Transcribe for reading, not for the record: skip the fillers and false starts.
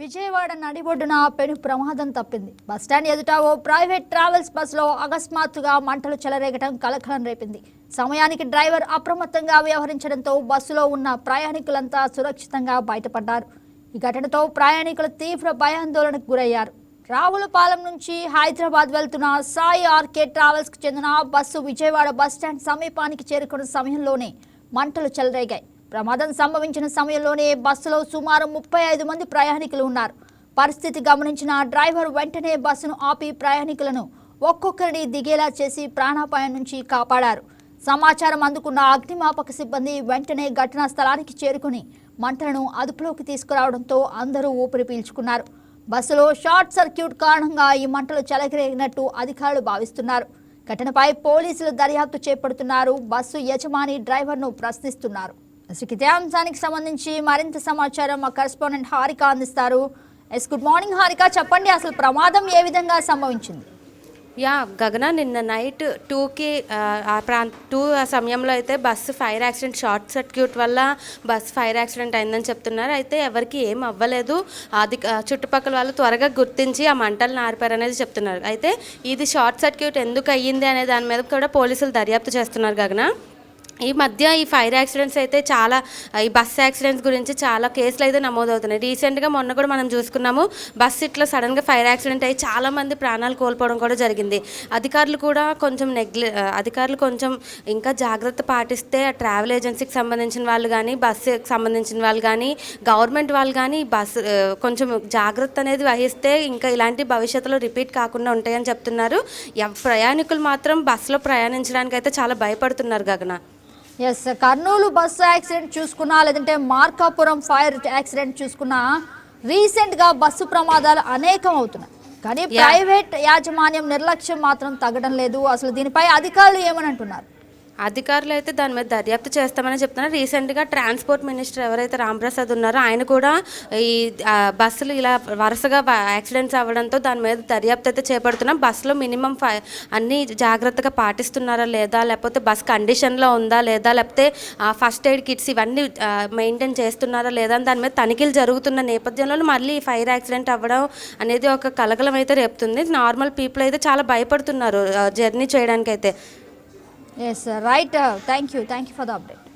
విజయవాడ నడిబొడ్డున పెను ప్రమాదం తప్పింది. బస్టాండ్ ఎదుట ఓ ప్రైవేట్ ట్రావెల్స్ బస్సులో అకస్మాత్తుగా మంటలు చెలరేగటం కలకలం రేపింది. సమయానికి డ్రైవర్ అప్రమత్తంగా వ్యవహరించడంతో బస్సులో ఉన్న ప్రయాణికులంతా సురక్షితంగా బయటపడ్డారు. ఈ ఘటనతో ప్రయాణికులు తీవ్ర భయాందోళనకు గురయ్యారు. రావులపాలెం నుంచి హైదరాబాద్ వెళ్తున్న సాయి ఆర్కే ట్రావెల్స్కు చెందిన బస్సు విజయవాడ బస్టాండ్ సమీపానికి చేరుకున్న సమయంలోనే మంటలు చెలరేగాయి. ప్రమాదం సంభవించిన సమయంలోనే బస్సులో సుమారు 35 మంది ప్రయాణికులు ఉన్నారు. పరిస్థితి గమనించిన డ్రైవర్ వెంటనే బస్సును ఆపి ప్రయాణికులను ఒక్కొక్కరిని దిగేలా చేసి ప్రాణాపాయం నుంచి కాపాడారు. సమాచారం అందుకున్న అగ్నిమాపక సిబ్బంది వెంటనే ఘటనా స్థలానికి చేరుకుని మంటలను అదుపులోకి తీసుకురావడంతో అందరూ ఊపిరి పీల్చుకున్నారు. బస్సులో షార్ట్ సర్క్యూట్ కారణంగా ఈ మంటలు చెలరేగినట్టు అధికారులు భావిస్తున్నారు. ఘటనపై పోలీసులు దర్యాప్తు చేపడుతున్నారు. బస్సు యజమాని డ్రైవర్ను ప్రశ్నిస్తున్నారు. ఇదే అంశానికి సంబంధించి మరింత సమాచారం మా కరెస్పాండెంట్ హారిక అందిస్తారు. గుడ్ మార్నింగ్ హారిక, చెప్పండి అసలు ప్రమాదం ఏ విధంగా సంభవించింది? గగన నిన్న నైట్ 2కి 2 సమయంలో అయితే bus fire accident short circuit వల్ల బస్సు ఫైర్ యాక్సిడెంట్ అయిందని చెప్తున్నారు. అయితే ఎవరికి ఏం అవ్వలేదు. అది చుట్టుపక్కల వాళ్ళు త్వరగా గుర్తించి ఆ మంటలను ఆర్పారనేది చెప్తున్నారు. అయితే ఇది షార్ట్ సర్క్యూట్ ఎందుకు అయ్యింది అనే దాని మీద కూడా పోలీసులు దర్యాప్తు చేస్తున్నారు. గగన ఈ మధ్య ఈ ఫైర్ యాక్సిడెంట్స్ అయితే చాలా, ఈ బస్ యాక్సిడెంట్స్ గురించి చాలా కేసులు అయితే నమోదవుతున్నాయి. రీసెంట్గా మొన్న కూడా మనం చూసుకున్నాము, బస్సు ఇట్లా సడన్గా ఫైర్ యాక్సిడెంట్ అయ్యి చాలామంది ప్రాణాలు కోల్పోవడం కూడా జరిగింది. అధికారులు కూడా కొంచెం ఇంకా జాగ్రత్త పాటిస్తే ట్రావెల్ ఏజెన్సీకి సంబంధించిన వాళ్ళు కానీ, బస్సుకి సంబంధించిన వాళ్ళు కానీ, గవర్నమెంట్ వాళ్ళు కానీ బస్సు కొంచెం జాగ్రత్త అనేది వహిస్తే ఇంకా ఇలాంటి భవిష్యత్తులో రిపీట్ కాకుండా ఉంటాయని చెప్తున్నారు. ప్రయాణికులు మాత్రం బస్సులో ప్రయాణించడానికి అయితే చాలా భయపడుతున్నారు. గగన కర్నూలు బస్సు యాక్సిడెంట్ చూసుకున్నా, లేదంటే మార్కాపురం ఫైర్ యాక్సిడెంట్ చూసుకున్నా, రీసెంట్గా బస్సు ప్రమాదాలు అనేకం అవుతున్నాయి. కానీ ప్రైవేట్ యాజమాన్యం నిర్లక్ష్యం మాత్రం తగ్గడం లేదు. అసలు దీనిపై అధికారులు ఏమని అంటున్నారు? అధికారులు అయితే దాని మీద దర్యాప్తు చేస్తామని చెప్తున్నారు. రీసెంట్గా ట్రాన్స్పోర్ట్ మినిస్టర్ ఎవరైతే రాంప్రసాద్ ఉన్నారో ఆయన కూడా ఈ బస్సులు ఇలా వరుసగా యాక్సిడెంట్స్ అవ్వడంతో దాని మీద దర్యాప్తు అయితే చేపడుతున్నాం. బస్సులో మినిమం అన్ని జాగ్రత్తగా పాటిస్తున్నారా లేదా, లేకపోతే బస్ కండిషన్లో ఉందా లేదా, లేకపోతే ఫస్ట్ ఎయిడ్ కిట్స్ ఇవన్నీ మెయింటైన్ చేస్తున్నారా లేదా అని దాని మీద తనిఖీలు జరుగుతున్న నేపథ్యంలో మళ్ళీ ఫైర్ యాక్సిడెంట్ అవ్వడం అనేది ఒక కలకలం అయితే రేపుతుంది. నార్మల్ పీపుల్ అయితే చాలా భయపడుతున్నారు జర్నీ చేయడానికి అయితే. Yes, right. Thank you for the update.